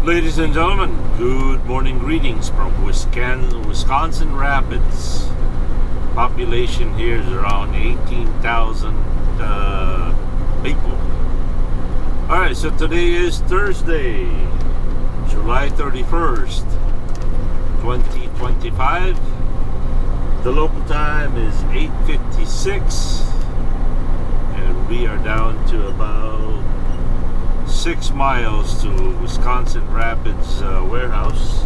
Ladies and gentlemen, good morning greetings from Wisconsin Rapids. Population here is around 18,000 people. Alright, so today is Thursday, July 31st, 2025. The local time is 8:56, and we are down to about 6 miles to Wisconsin Rapids warehouse.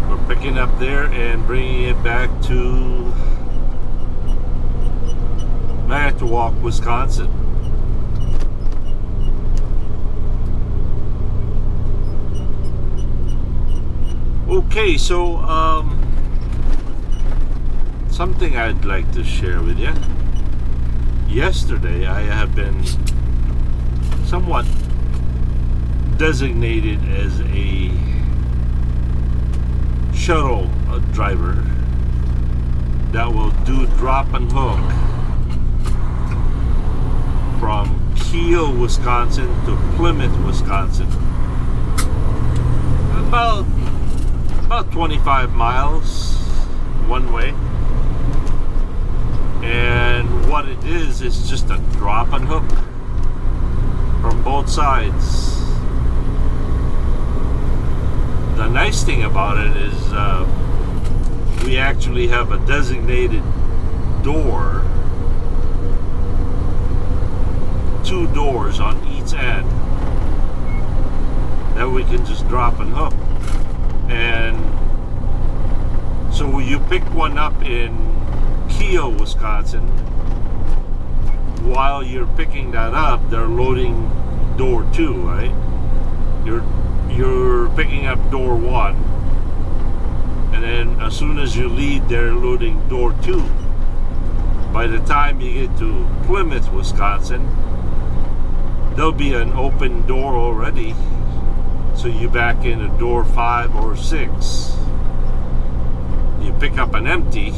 We're picking up there and bringing it back to Manitowoc, Wisconsin. Okay, so something I'd like to share with you. Yesterday I have been somewhat designated as a shuttle driver that will do drop and hook from Kiel, Wisconsin to Plymouth, Wisconsin. About 25 miles one way. And what it is just a drop and hook from both sides. The nice thing about it is we actually have a designated door, 2 doors on each end that we can just drop and hook. And so you pick one up in Kiel, Wisconsin. While you're picking that up, they're loading door 2, right? You're picking up door 1, and then as soon as you leave, they're loading door 2. By the time you get to Plymouth, Wisconsin, there'll be an open door already, so you back in at door 5 or 6. You pick up an empty,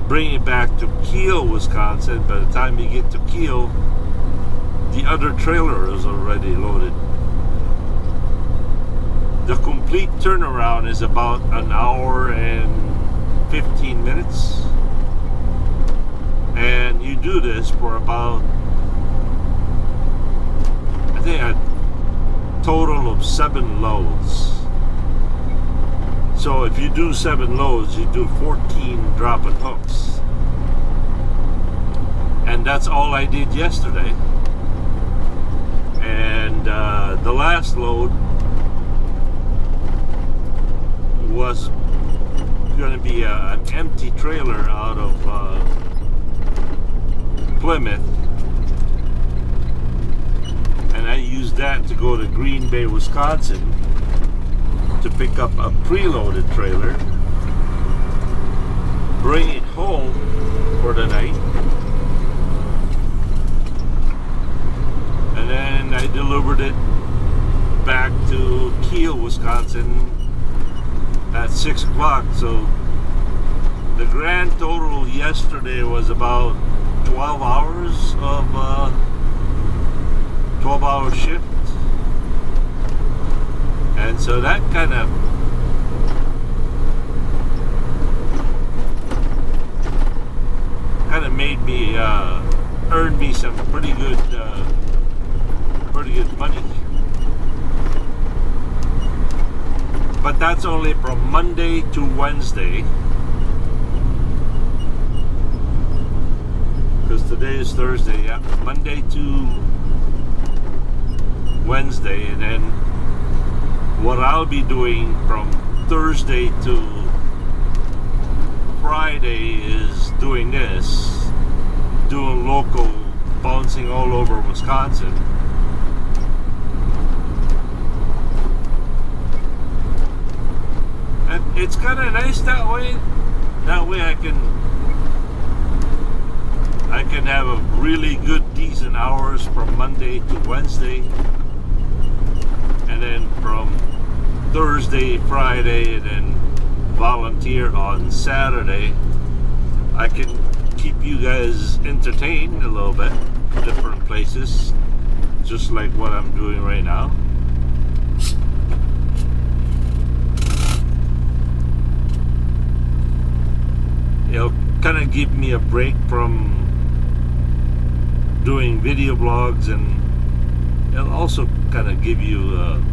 bring it back to Kiel, Wisconsin. By the time you get to Kiel, the other trailer is already loaded. The complete turnaround is about an hour and 15 minutes. And you do this for about, I think, a total of 7 loads. So if you do 7 loads, you do 14 drop and hooks. And that's all I did yesterday. And the last load was going to be an empty trailer out of Plymouth. And I used that to go to Green Bay, Wisconsin, to pick up a preloaded trailer, bring it home for the night, and then I delivered it back to Kiel, Wisconsin at 6 o'clock. So the grand total yesterday was about 12 hours of 12-hour shift. And so that kind of made me earn me some pretty good money. But that's only from Monday to Wednesday, because today is Thursday. Yeah, Monday to Wednesday, and then what I'll be doing from Thursday to Friday is doing this, doing local, bouncing all over Wisconsin. And it's kind of nice that way. That way I can have a really good, decent hours from Monday to Wednesday. And then from Thursday, Friday, and then volunteer on Saturday. I can keep you guys entertained a little bit, different places. just like what I'm doing right now. It'll kind of give me a break from doing video blogs, and it'll also kind of give you a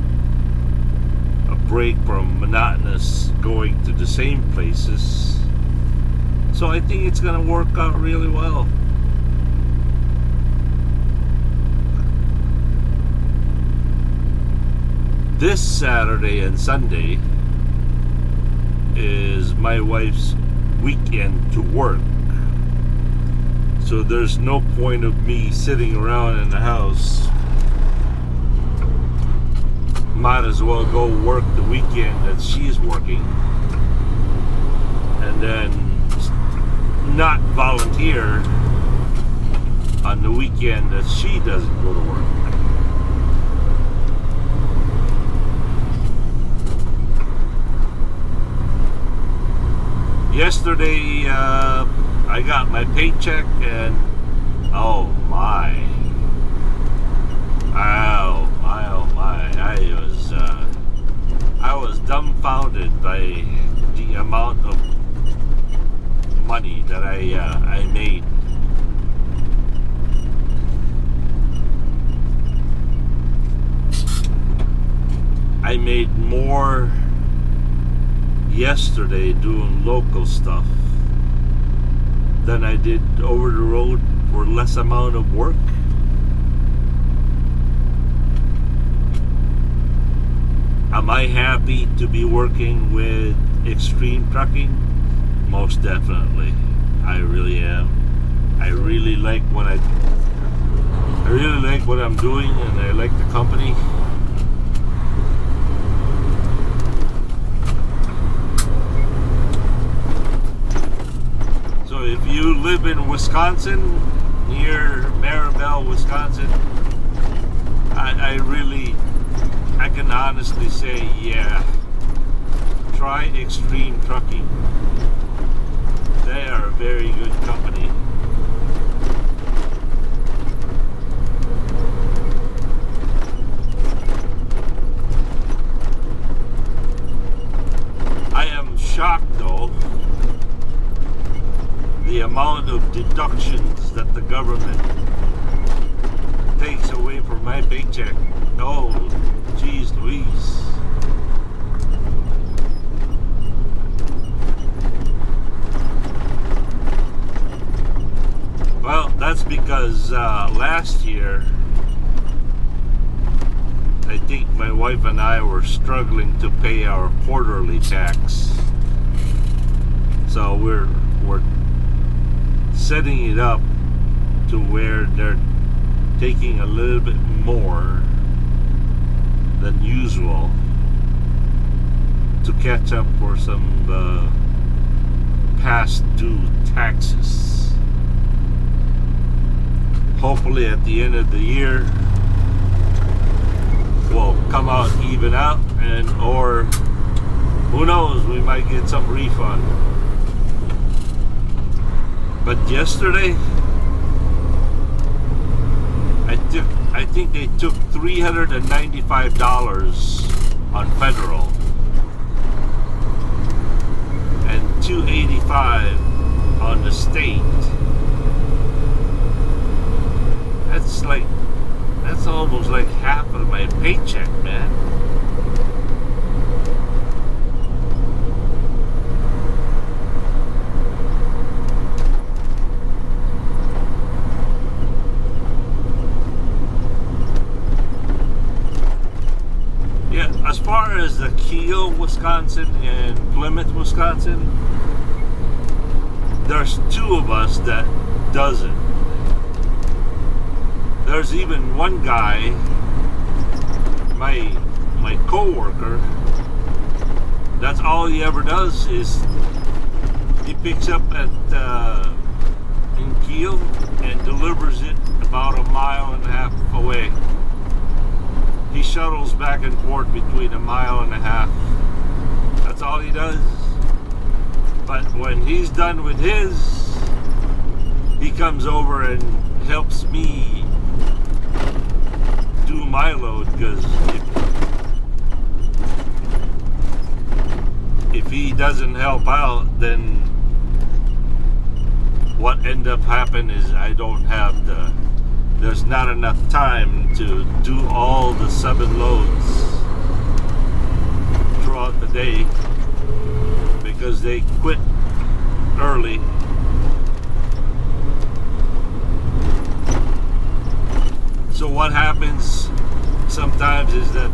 break from monotonous going to the same places. So I think it's gonna work out really well. This Saturday and Sunday is my wife's weekend to work, so there's no point of me sitting around in the house. Might as well go work the weekend that she's working, and then not volunteer on the weekend that she doesn't go to work. Yesterday, I got my paycheck, and oh my, I was dumbfounded by the amount of money that I made. I made more yesterday doing local stuff than I did over the road for less amount of work. Am I happy to be working with Extreme Trucking? Most definitely. I really am. I really like what I'm doing, and I like the company. So if you live in Wisconsin, near Maribel, Wisconsin, I can honestly say, yeah, try Extreme Trucking. They are a very good company. I am shocked though, the amount of deductions that the government takes away from my paycheck. Oh, geez Louise. Well, that's because last year, I think my wife and I were struggling to pay our quarterly tax. So we're setting it up to where they're taking a little bit more than usual to catch up for some past due taxes. Hopefully at the end of the year we'll come out even out, and or who knows, we might get some refund. But yesterday I think they took $395 on federal and $285 on the state. That's almost like half of my paycheck, man. As far as the Kiel, Wisconsin and Plymouth, Wisconsin, there's two of us that does it. There's even one guy, my co-worker, that's all he ever does is he picks up at in Kiel and delivers it about 1.5 miles away. He shuttles back and forth between 1.5 miles. That's all he does. But when he's done with his, he comes over and helps me my load, because if he doesn't help out, then what end up happening is I don't have there's not enough time to do all the 7 loads throughout the day, because they quit early. So what happens sometimes is that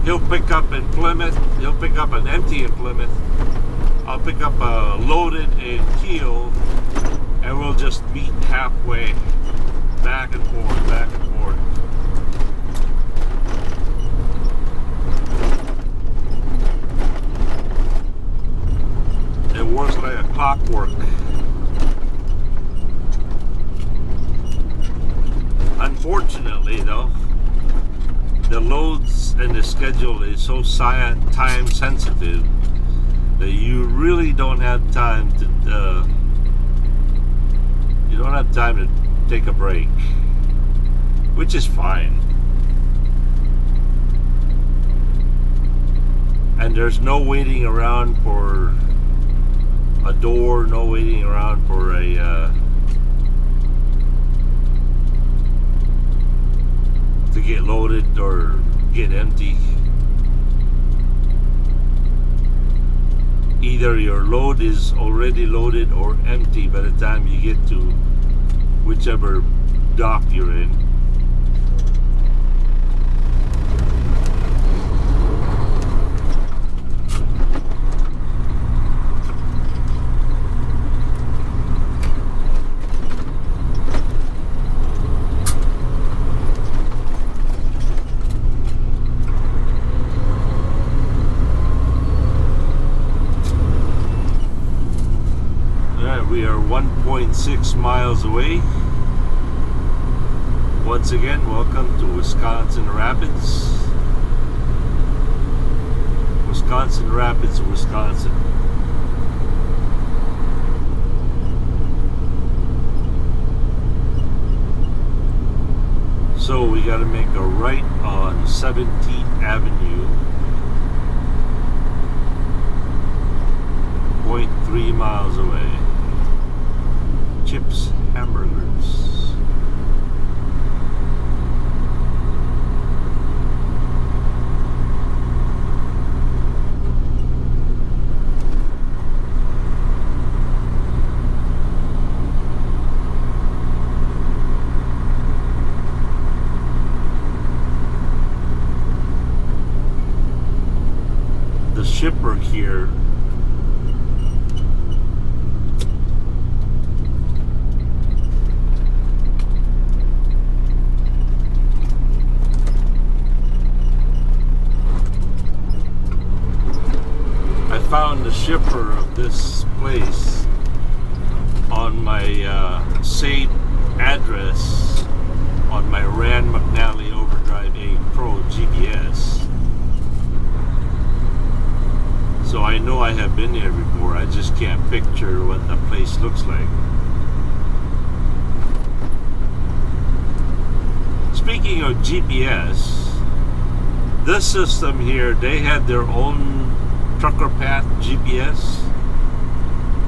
he'll pick up in Plymouth, he'll pick up an empty in Plymouth, I'll pick up a loaded in Kiel, and we'll just meet halfway, back and forth, back and forth. It works like a clockwork. Unfortunately, though, the loads and the schedule is so time sensitive that you really don't have time to take a break, which is fine. And there's no waiting around for a door, no waiting around for to get loaded or get empty. Either your load is already loaded or empty by the time you get to whichever dock you're in. We are 1.6 miles away. Once again, welcome to Wisconsin Rapids. Wisconsin Rapids, Wisconsin. So we got to make a right on 17th Avenue. 0.3 miles away. Chips Hamburgers. The shipper here found the shipper of this place on my saved address on my Rand McNally Overdrive 8 Pro GPS. So I know I have been there before, I just can't picture what the place looks like. Speaking of GPS, this system here, they had their own Trucker Path GPS.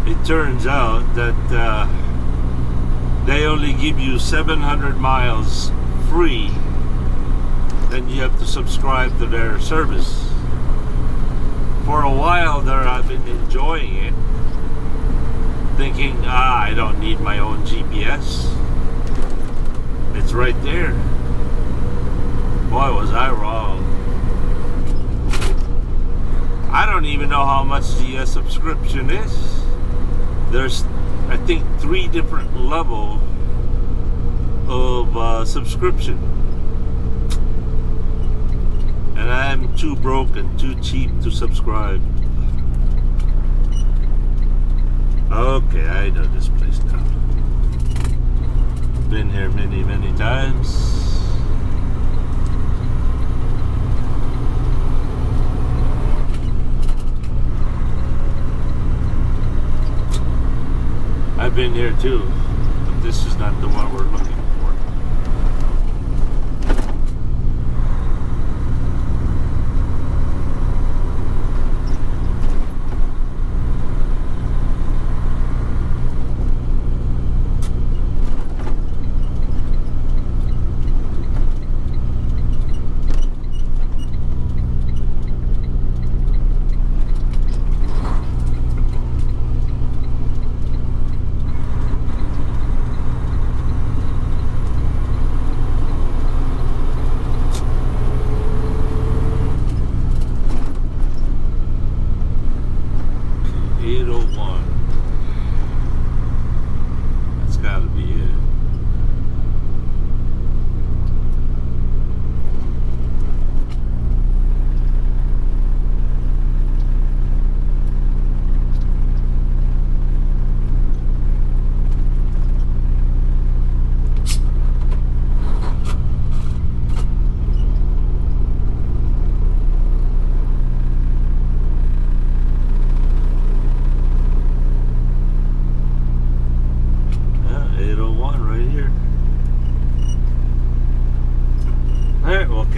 It turns out that they only give you 700 miles free, then you have to subscribe to their service. For a while there I've been enjoying it, thinking, I don't need my own GPS. It's right there. Boy, was I wrong. I don't even know how much the subscription is. There's, I think, 3 different levels of subscription. And I'm too broke and too cheap to subscribe. Okay, I know this place now. Been here many, many times. I've been here too, but this is not the one we're looking for.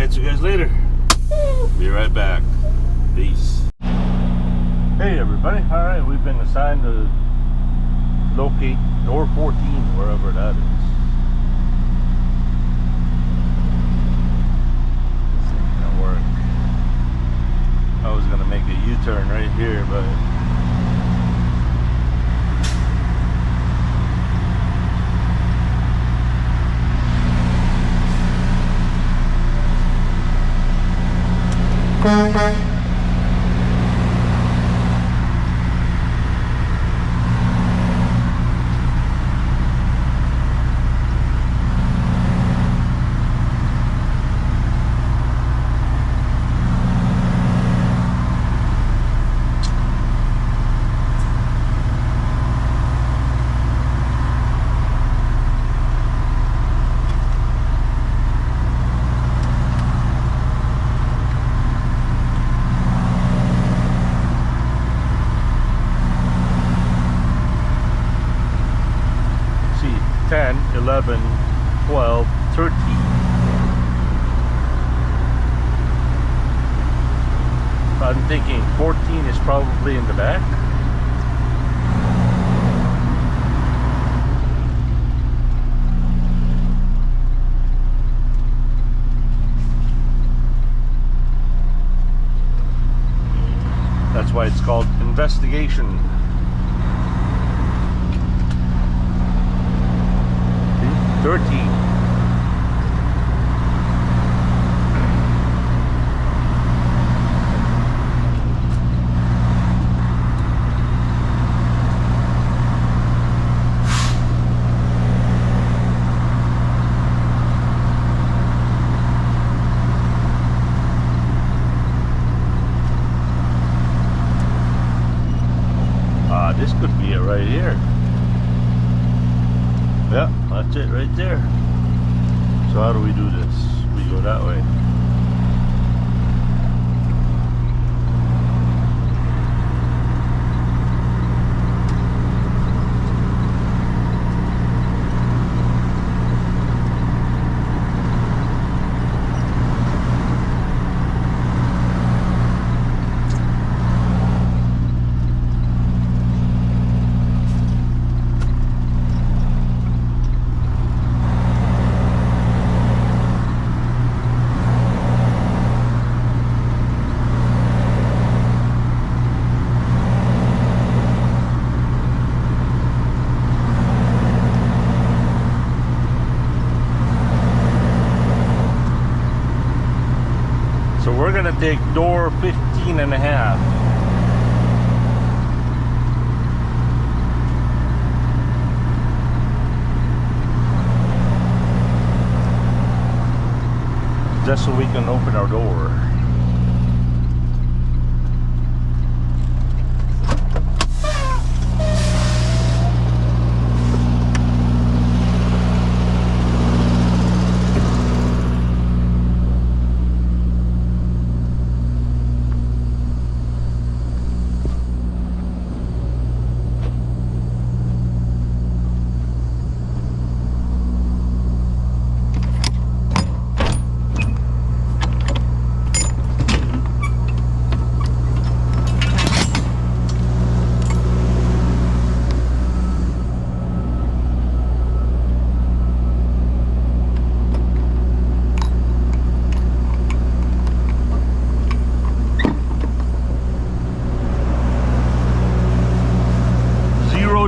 catch you guys later. Be right back. Peace. Hey everybody. Alright, we've been assigned to locate door 14, wherever that is. This ain't gonna work. I was gonna make a U-turn right here, but see 10, 11, 12, 13. I'm thinking 14 is probably in the back. That's why it's called investigation. See? 13. This could be it right here. Yeah, that's it right there. So how do we do this? We go that way. So we're gonna take door 15 and a half. Just so we can open our door.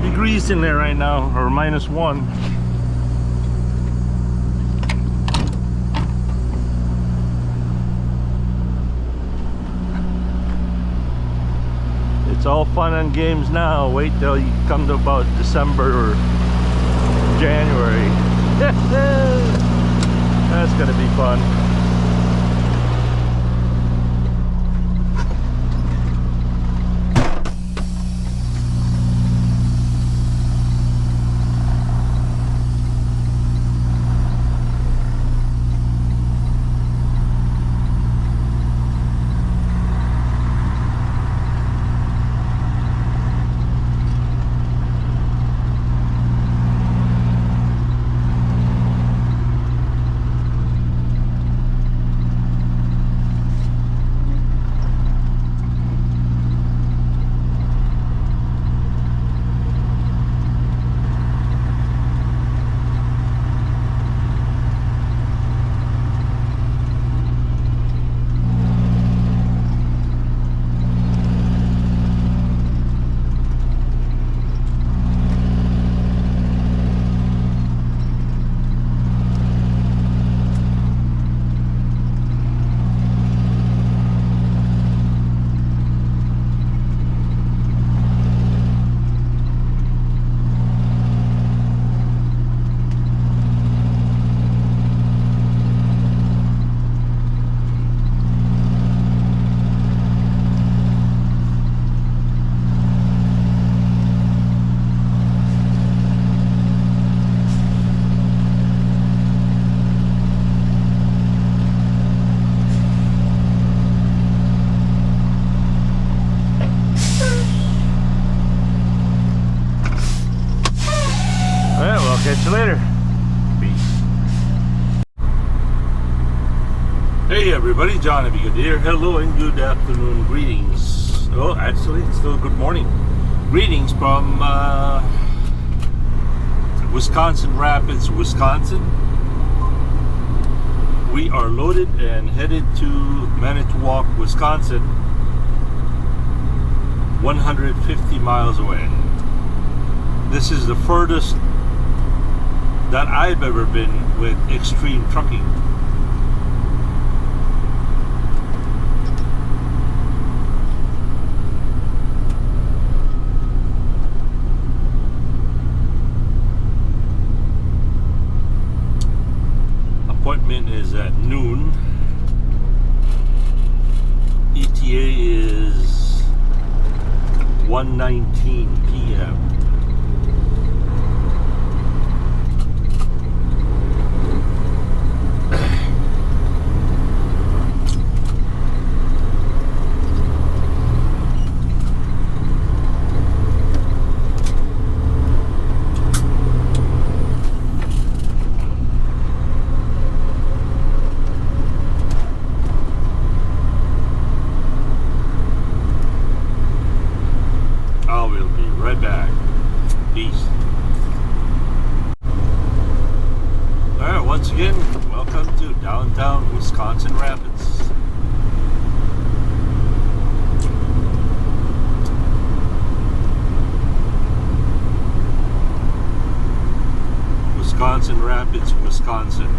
Degrees in there right now, or -1. It's all fun and games now. Wait till you come to about December or January. That's gonna be fun. Hey everybody, John JBG here. Hello and good afternoon, greetings. Oh, actually, it's still good morning. Greetings from Wisconsin Rapids, Wisconsin. We are loaded and headed to Manitowoc, Wisconsin, 150 miles away. This is the furthest that I've ever been with extreme trucking. Appointment is at noon. ETA is 1:19 p.m. Back. Peace. Alright, once again, welcome to downtown Wisconsin Rapids. Wisconsin Rapids, Wisconsin.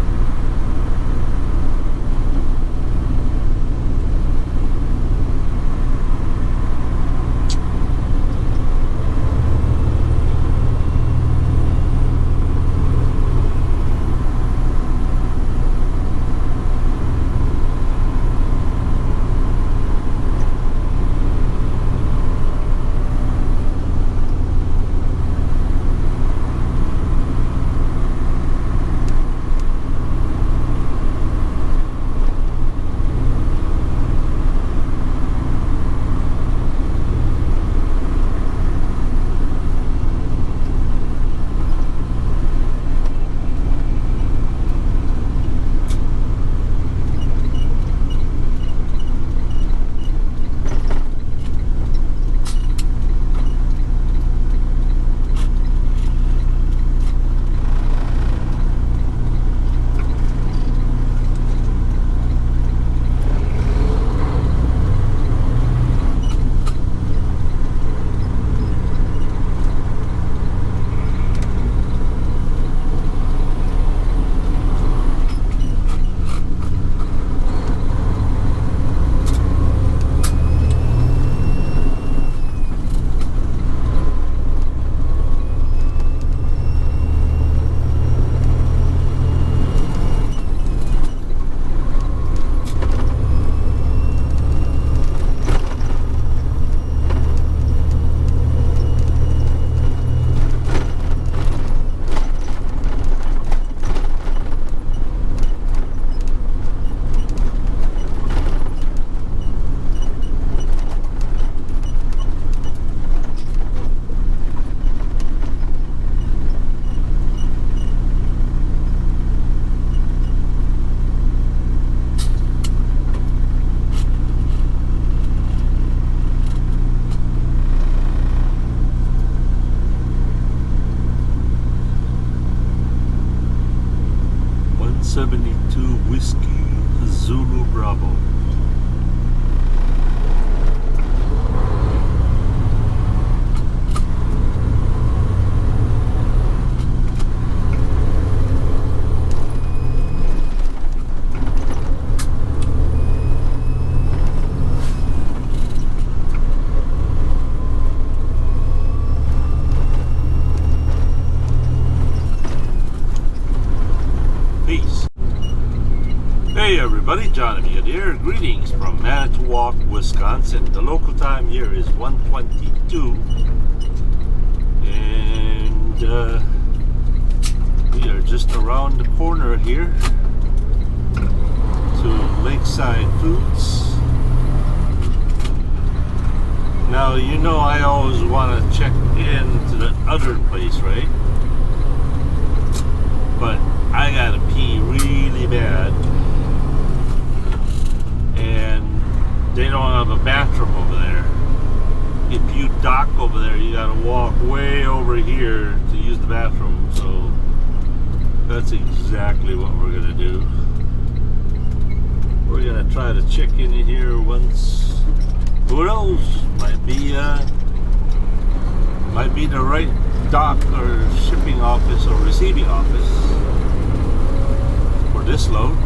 Whiskey Zulu Bravo. Peace. Hey everybody, John JBG here. Greetings from Manitowoc, Wisconsin. The local time here is 1:22, and we are just around the corner here to Lakeside Foods. Now, you know I always want to check into the other place, right? But I gotta pee really bad. there, you gotta walk way over here to use the bathroom. So that's exactly what we're gonna do. We're gonna try to check in here once. Who knows? Might be the right dock or shipping office or receiving office for this load.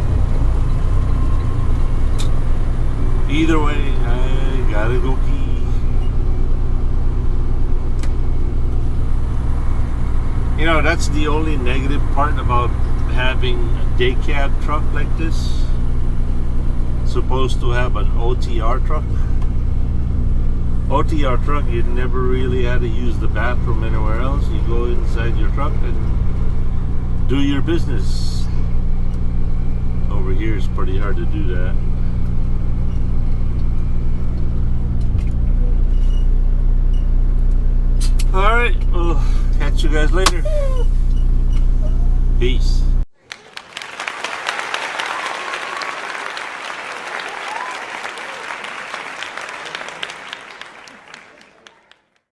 Either way, I gotta go pee. You know, that's the only negative part about having a day cab truck like this. Supposed to have an OTR truck. OTR truck, you never really had to use the bathroom anywhere else. You go inside your truck and do your business. Over here it's pretty hard to do that. Alright, well, catch you guys later. Peace.